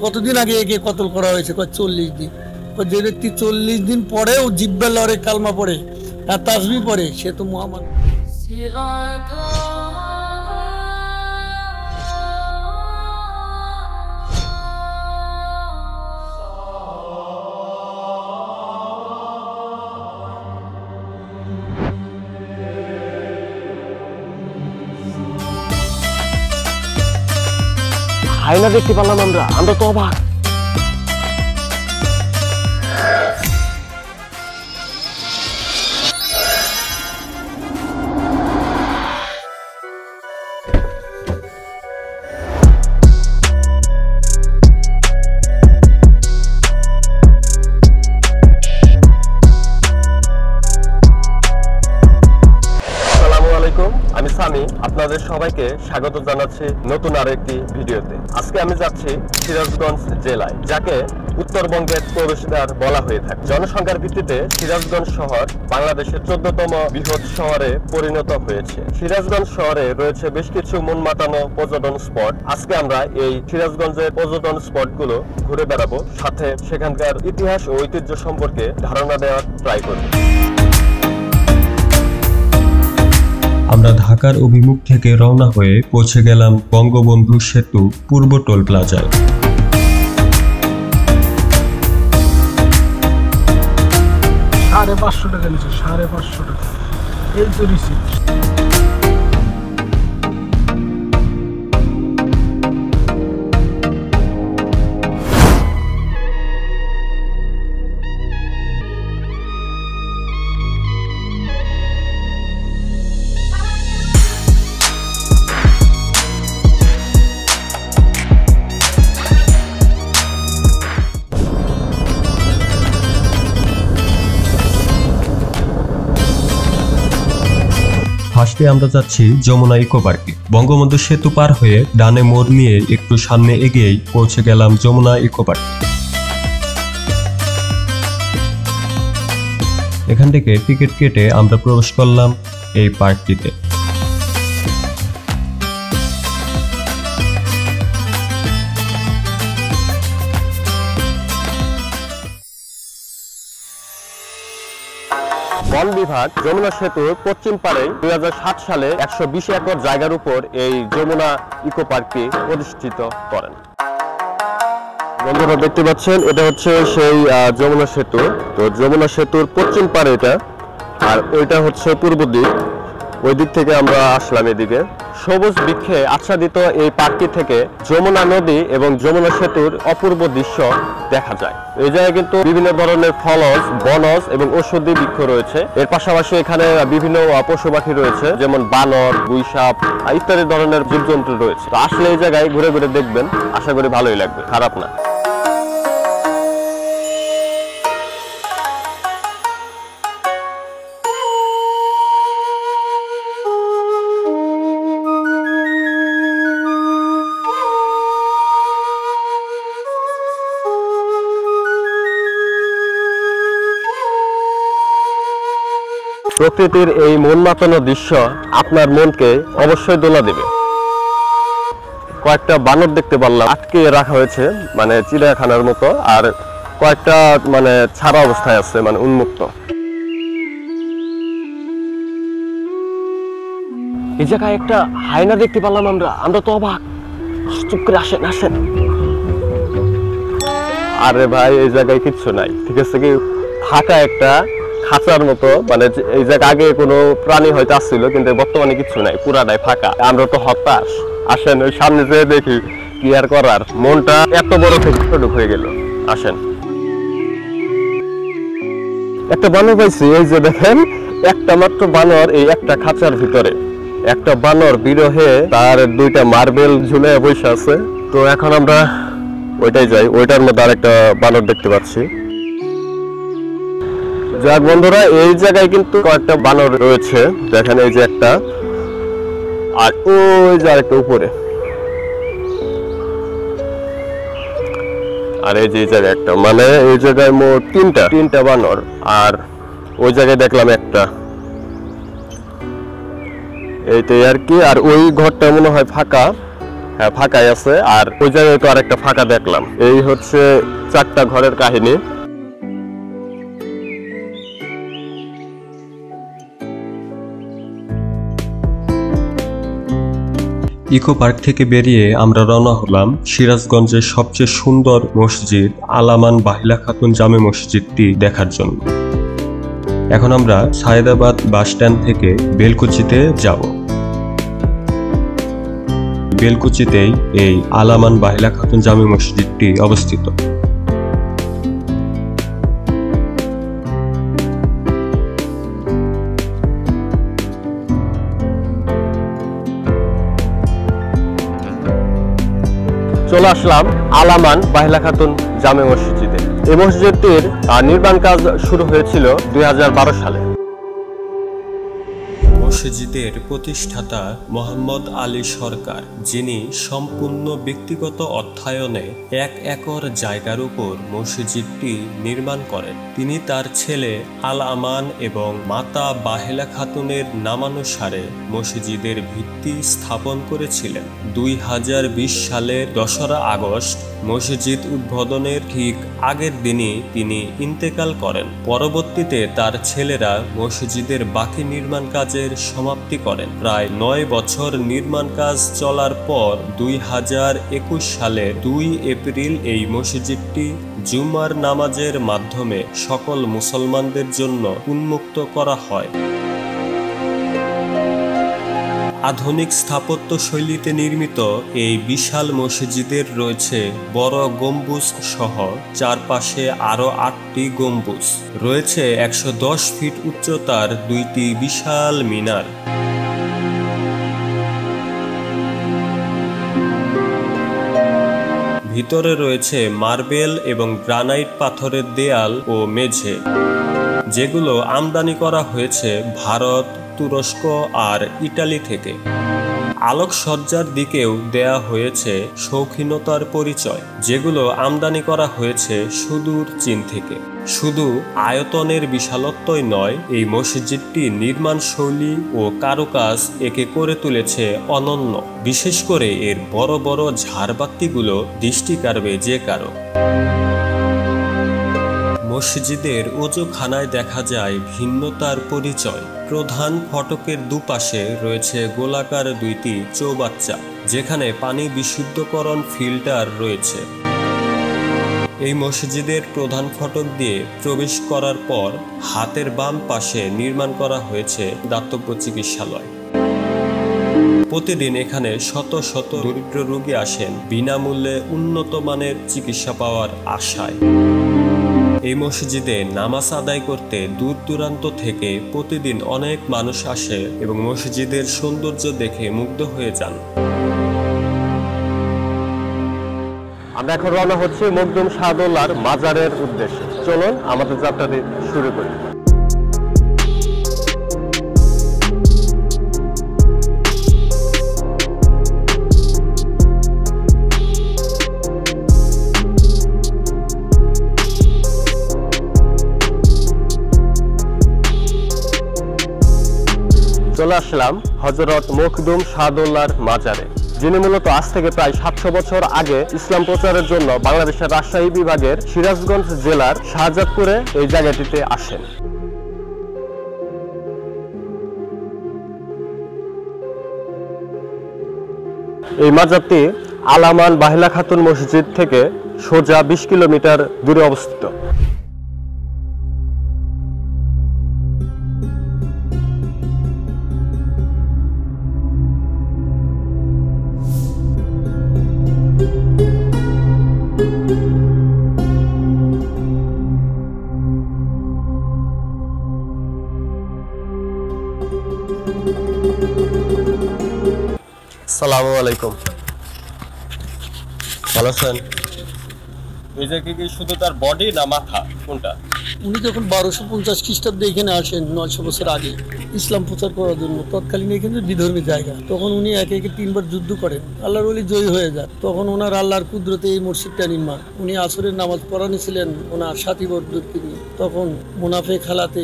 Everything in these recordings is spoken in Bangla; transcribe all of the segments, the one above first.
কতদিন আগে একে কতল করা হয়েছে? 40 দিন। যে ব্যক্তি 40 দিন পরেও জিব্বা লড়ে, কালমা পড়ে, তার তাসবিহ পড়ে, সে তো মুহাম্মদ। আয়না দেখতে পারলাম আমরা তো অবাক। আমি সামি, আপনাদের সবাইকে স্বাগত জানাচ্ছি নতুন আরো একটি ভিডিওতে। আজকে আমি যাচ্ছি সিরাজগঞ্জ জেলায়, যাকে উত্তরবঙ্গের প্রবেশদ্বার বলা হয়ে থাকে। জনসংখ্যার ভিত্তিতে সিরাজগঞ্জ শহর বাংলাদেশের 14তম বৃহৎ শহরে পরিণত হয়েছে। সিরাজগঞ্জ শহরে রয়েছে বেশ কিছু মন মাতানো পর্যটন স্পট। আজকে আমরা এই সিরাজগঞ্জের পর্যটন স্পটগুলো ঘুরে বেড়াবো, সাথে সেখানকার ইতিহাস ও ঐতিহ্য সম্পর্কে ধারণা দেওয়ার ট্রাই করব। আমরা ঢাকার অভিমুখ থেকে রওনা হয়ে পৌঁছে গেলাম বঙ্গবন্ধু সেতু পূর্ব টোল প্লাজায়। 550 টাকা নিচ্ছে, 550 টাকা এই তো রিসিপ্ট। ফার্স্টে আমরা যাচ্ছি যমুনা ইকো পার্কে। বঙ্গবন্ধু সেতু পার হয়ে ডানে মোড় নিয়ে একটু সামনে এগিয়েই পৌঁছে গেলাম যমুনা ইকো পার্ক। এখান থেকে টিকিট কেটে আমরা প্রবেশ করলাম এই পার্কটিতে। বন বিভাগ যমুনা সেতুর পশ্চিম পাড়ে 2007 সালে 120 একর জায়গার উপর এই যমুনা ইকো পার্কটি প্রতিষ্ঠিত করেন। বন্ধুরা দেখতে পাচ্ছেন, এটা হচ্ছে সেই যমুনা সেতু। তো যমুনা সেতুর পশ্চিম পাড়ে এটা, আর ওইটা হচ্ছে পূর্ব দিক। ওই দিক থেকে আমরা আসলাম এদিকে। সবুজ বৃক্ষে আচ্ছাদিত এই পার্কটি থেকে যমুনা নদী এবং যমুনা সেতুর অপূর্ব দৃশ্য দেখা যায়। এই জায়গায় কিন্তু বিভিন্ন ধরনের ফলজ, বনজ এবং ঔষধি বৃক্ষ রয়েছে। এর পাশাপাশি এখানে বিভিন্ন পশু পাখি রয়েছে, যেমন বানর, গুইসাপ ইত্যাদি ধরনের জীবজন্তু রয়েছে। তো আসলে এই জায়গায় ঘুরে ঘুরে দেখবেন, আশা করি ভালোই লাগবে, খারাপ না। প্রকৃতির এই মন মাতানো দৃশ্য আপনার মনকে অবশ্যই দোলা দেবে। কয়েকটা বানর দেখতে পারলাম, আটকে রাখা হয়েছে মানে চিড়িয়াখানার মতো, আর কয়েকটা মানে ছাড়া অবস্থায় আছে, মানে উন্মুক্ত। এই জায়গায় একটা হায়না দেখতে পারলাম আমরা তো অবাক। চুপ করে আসেন আসেন। আরে ভাই, এই জায়গায় কিচ্ছু নাই, ঠিক আছে, কি ফাঁকা একটা খাঁচার মতো, মানে এই জায়গায় আগে কোনো প্রাণী হয়তো আসছিল, কিন্তু বর্তমানে কিছু নাই, পুরাটাই ফাঁকা। আমরা তো হতাশ। আসেন ওই সামনে যেয়ে দেখি, কি আর করার, মনটা এত বড় থেকে ছোট হয়ে গেল। আসেন, একটা বানর পাইছি, এই যে দেখেন, একটা মাত্র বানর এই একটা খাঁচার ভিতরে। একটা বানর বিরহে তার দুইটা মার্বেল ঝুলে বসে আছে। তো এখন আমরা ওইটাই যাই, ওইটার মধ্যে আর একটা বানর দেখতে পাচ্ছি। যাক বন্ধুরা, এই জায়গায় কিন্তু কয়েকটা বানর রয়েছে, দেখেন এই যে একটা, আর ওই যে আরেকটা উপরে, আর এই যে জায়গায় একটা, মানে এই জায়গায় মোট তিনটা বানর, আর ওই জায়গায় দেখলাম একটা। এইটাই আর কি। আর ওই ঘরটা মনে হয় ফাঁকা, হ্যাঁ, ফাঁকাই আছে। আর ওই জায়গায় তো আরেকটা ফাঁকা দেখলাম। এই হচ্ছে 4টা ঘরের কাহিনী। ইকো পার্ক থেকে বেরিয়ে আমরা রওনা হলাম সিরাজগঞ্জের সবচেয়ে সুন্দর মসজিদ আলামান বাহিলা খাতুন জামে মসজিদটি দেখার জন্য। এখন আমরা সায়েদাবাদ বাস স্ট্যান্ড থেকে বেলকুচিতে যাব। বেলকুচিতেই এই আলামান বাহিলা খাতুন জামে মসজিদটি অবস্থিত। চলে আসলাম আলামান বাহিলা খাতুন জামে মসজিদে। এই মসজিদটির নির্মাণ কাজ শুরু হয়েছিল 2012 সালে। মসজিদের প্রতিষ্ঠাতা মোহাম্মদ আলী সরকার, যিনি সম্পূর্ণ ব্যক্তিগত অর্থায়নে 1 একর জায়গার উপর মসজিদটি নির্মাণ করেন। তিনি তার ছেলে আল আমান এবং মাতা বাহেলা খাতুনের নামানুসারে মসজিদের ভিত্তি স্থাপন করেছিলেন। 2020 সালের 2রা আগস্ট মসজিদ উদ্বোধনের ঠিক আগের দিনই তিনি ইন্তেকাল করেন। পরবর্তীতে তার ছেলেরা মসজিদের বাকি নির্মাণ কাজের সমাপ্তি করেন। প্রায় 9 বছর নির্মাণ কাজ চলার পর 2021 সালের 2 এপ্রিল এই মসজিদটি জুমার নামাজের মাধ্যমে সকল মুসলমানদের জন্য উন্মুক্ত করা হয়। আধুনিক স্থাপত্য শৈলীতে নির্মিত এই বিশাল মসজিদের রয়েছে বড় গম্বুজ সহ চারপাশে আরো 8টি গম্বুজ। রয়েছে 110 ফিট উচ্চতার 2টি বিশাল মিনার। ভিতরে রয়েছে মার্বেল এবং গ্রানাইট পাথরের দেয়াল ও মেঝে, যেগুলো আমদানি করা হয়েছে ভারত, তুরস্ক আর ইটালি থেকে। আলোকসজ্জার দিকেও দেয়া হয়েছে শৌখিনতার পরিচয়, যেগুলো আমদানি করা হয়েছে সুদূর চীন থেকে। শুধু আয়তনের বিশালত্বই নয়, এই মসজিদটি নির্মাণ শৈলী ও কারুকাজ একে করে তুলেছে অনন্য। বিশেষ করে এর বড় বড় ঝাড়বাতিগুলো দৃষ্টি কাড়বে যে কারো। মসজিদের ওজুখানায় দেখা যায় ভিন্নতার পরিচয়। প্রধান ফটকের দুপাশে রয়েছে গোলাকার 2টি চৌবাচ্চা, যেখানে পানি বিশুদ্ধকরণ ফিল্টার রয়েছে। এই মসজিদের প্রধান ফটক দিয়ে প্রবেশ করার পর হাতের বাম পাশে নির্মাণ করা হয়েছে দাতব্য চিকিৎসালয়। প্রতিদিন এখানে শত শত দরিদ্র রোগী আসেন বিনামূল্যে উন্নত মানের চিকিৎসা পাওয়ার আশায়। এই মসজিদে নামাজ আদায় করতে দূর দূরান্ত থেকে প্রতিদিন অনেক মানুষ আসে এবং মসজিদের সৌন্দর্য দেখে মুগ্ধ হয়ে যান। আমরা এখন রওনা হচ্ছি মখদুম শাহদৌলার মাজারের উদ্দেশ্যে। চলুন আমাদের যাত্রাটি শুরু করি। চলে আসলাম হযরত মখদুম শাহদৌলার মাজারে, যিনি মূলত আজ থেকে প্রায় 700 বছর আগে ইসলাম প্রচারের জন্য বাংলাদেশের রাজশাহী বিভাগের সিরাজগঞ্জ জেলার শাহজাদপুরে এই জায়গাটিতে আসেন। এই মাজারটি আলামান বাহিলা খাতুন মসজিদ থেকে সোজা 20 কিলোমিটার দূরে অবস্থিত। আসসালামু আলাইকুম। ভালো আছেন? এই জায়গায় কি শুধু তার বডি না মাথা, কোনটা? উনি যখন 1250 খ্রিস্টাব্দে এখানে আসেন 900 বছর আগে ইসলাম প্রচার করার জন্য, তৎকালীন এখানে বিধর্মী জায়গা। তখন উনি একে একে 3 বার যুদ্ধ করেন, আল্লাহর ওলি জয়ী হয়ে যায়। তখন ওনার আল্লাহর কুদরতে এই মসজিদটা নির্মাণ। উনি আসরের নামাজ পড়ানি ছিলেন ওনার সাথী বর্দুরকে নিয়ে। তখন মুনাফেক হালাতে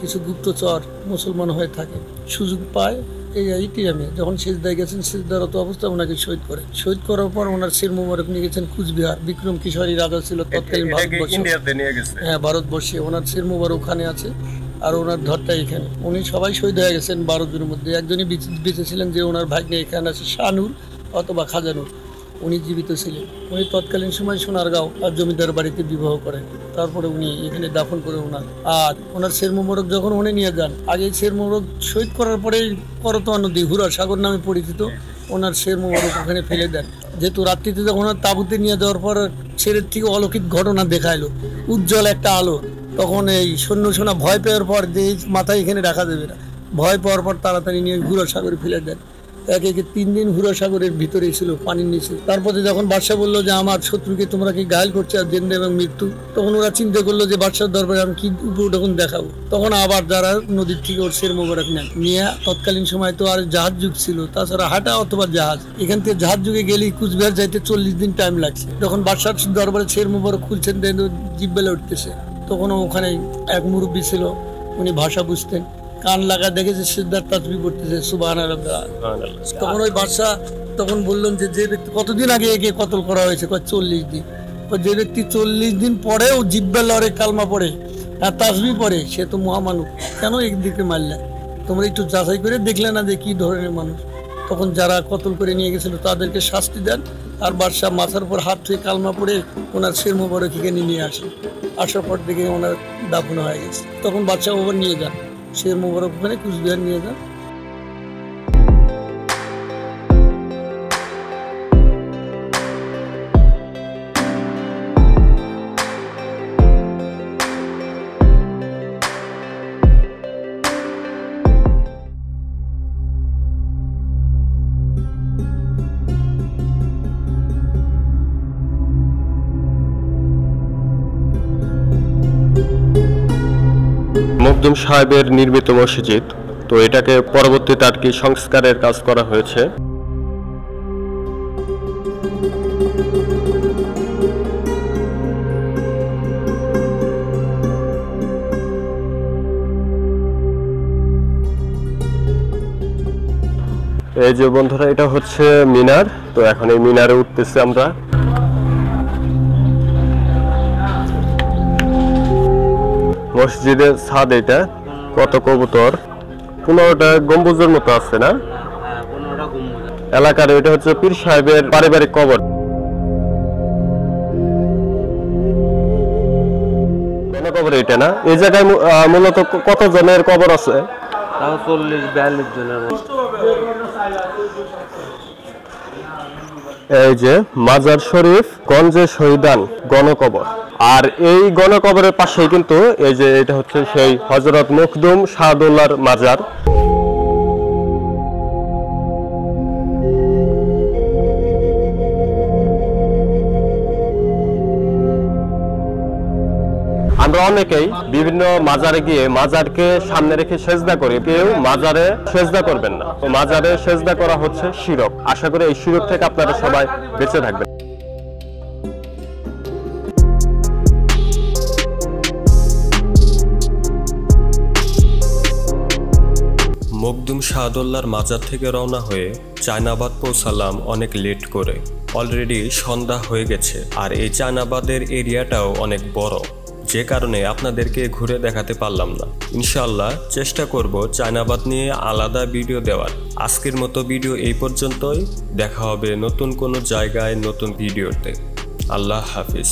কিছু গুপ্তচর মুসলমান হয়ে থাকে, সুযোগ পায় এই টিরামে যখন সিজদায় গেছেন, সিজদারত অবস্থা ওনাকে শহীদ করে। শহীদ করার পর ওনার শির মোবারক নিয়ে গেছেন কুচবিহার। বিক্রম কিশোরী রাজা ছিল তৎকালীন ভারতবর্ষে। ওনার শির মোবারক ওখানে আছে, আর ওনার ধরটা এখানে। উনি সবাই শহীদ হয়ে গেছেন 12 জনের মধ্যে। একজনই বেঁচে ছিলেন, যে ওনার ভাগ্নে এখানে আছে শাহনুর অথবা খাজানুর, উনি জীবিত ছিলেন। উনি তৎকালীন সময় সোনারগাঁও আর জমিদার বাড়িতে বিবাহ করেন, তারপরে উনি এখানে দাফন করে ওনার। আর ওনার শের মোবারক যখন উনি নিয়ে যান, আগে শের মোবারক শহীদ করার পরে করতোয়া নদী হুরা সাগর নামে পরিচিত, ওনার শের মোবারক ওখানে ফেলে দেন। যেহেতু রাত্রিতে যখন ওনার তাঁবুতে নিয়ে যাওয়ার পর শেরের থেকে অলৌকিক ঘটনা দেখাইলো, উজ্জ্বল একটা আলো, তখন এই সৈন্য সোনা ভয় পাওয়ার পর যে মাথায় এখানে রাখা যাবে না, ভয় পাওয়ার পর তাড়াতাড়ি নিয়ে হুরা সাগরে ফেলে দেন। একে 3 দিন হুরা সাগরের ভিতরে ছিল, পানির নিচে। তারপরে যখন বাদশাহ বললো যে আমার শত্রুকে তোমরা কি ঘায়েল করছে, আর জেন্দা এবং মৃত্যু, তখন ওরা চিন্তা করলো যে বাদশার দরবারে আমি কি উপঢৌকন দেখাবো। তখন আবার যারা নদীর থেকে ওর শের মোবারক নেন নিয়ে, তৎকালীন সময় তো আর জাহাজ যুগ ছিল, তাছাড়া হাঁটা অথবা জাহাজ, এখান থেকে জাহাজ যুগে গেলেই কুচবিহার যাইতে 40 দিন টাইম লাগছে। যখন বাদশার দরবারে শের মোবারক খুলছেন, জিব্বেলে উঠতেছে, তখন ওখানে এক মুরব্বী ছিল, উনি ভাষা বুঝতেন, কান লাগা দেখেছে সিজদার তাসবিহ পড়তেছে সুবহানাল্লাহ। তখন ওই বাদশা তখন বললেন যে ব্যক্তি কতদিন আগে একে কতল করা হয়েছে, 40 দিন। যে ব্যক্তি 40 দিন পরেও জিব্বা লড়ে কালমা পড়ে আর তাসবিহ পড়ে, সে তো মহামানব, কেন একদিকে মারলে? তোমরা একটু যাচাই করে দেখলে না যে কি ধরনের মানুষ। তখন যারা কতল করে নিয়ে গেছিল তাদেরকে শাস্তি দেন, আর বাদশাহ মাথার উপর হাত থেকে কালমা পড়ে ওনার শের মোবারক এখানে নিয়ে আসে। আসার পর দেখে ওনার দাফন হয়ে গেছে। তখন বাদশাহ ওভার নিয়ে যান, শের মোবারক ওখানে কুচবিহার নিয়ে যান। মখদুম সাহেবের নির্মিত মসজিদ, তো এটাকে পরবর্তীতে আর কি সংস্কারের কাজ করা হয়েছে। এই যে বন্ধুরা, এটা হচ্ছে মিনার। তো এখন এই মিনারে উঠতেছি আমরা। মসজিদের ছাদ, এটা কত কবুতর, 15টা গম্বুজের মতো আছে না এলাকার। এটা হচ্ছে পীর সাহেবের পারিবারিক কবর। কবর এটা না, এই জায়গায় মূলত কত জনের কবর আছে? 40-42 জনের। এই যে মাজার শরীফ গঞ্জে শহীদান গণকবর। আর এই গণকবরের পাশেই কিন্তু এই যে এটা হচ্ছে সেই হযরত মখদুম শাহদৌলার মাজার। আমরা অনেকেই বিভিন্ন মাজারে গিয়ে মাজারকে সামনে রেখে সেজদা করি, কেউ মাজারে সেজদা করবেন না। তো মাজারে সেজদা করা হচ্ছে শিরক। আশা করি এই শিরক থেকে আপনারা সবাই বেঁচে থাকবেন। মখদুম শাহদৌলার মাজার থেকে রওনা হয়ে চায়নাবাদ পৌঁছালাম অনেক লেট করে। অলরেডি সন্ধ্যা হয়ে গেছে, আর এই চায়নাবাদের এরিয়াটাও অনেক বড়, যে কারণে আপনাদেরকে ঘুরে দেখাতে পারলাম না। ইনশাআল্লাহ চেষ্টা করব চায়নাবাদ নিয়ে আলাদা ভিডিও দেওয়ার। আজকের মতো ভিডিও এই পর্যন্তই। দেখা হবে নতুন কোনো জায়গায় নতুন ভিডিওতে। আল্লাহ হাফিজ।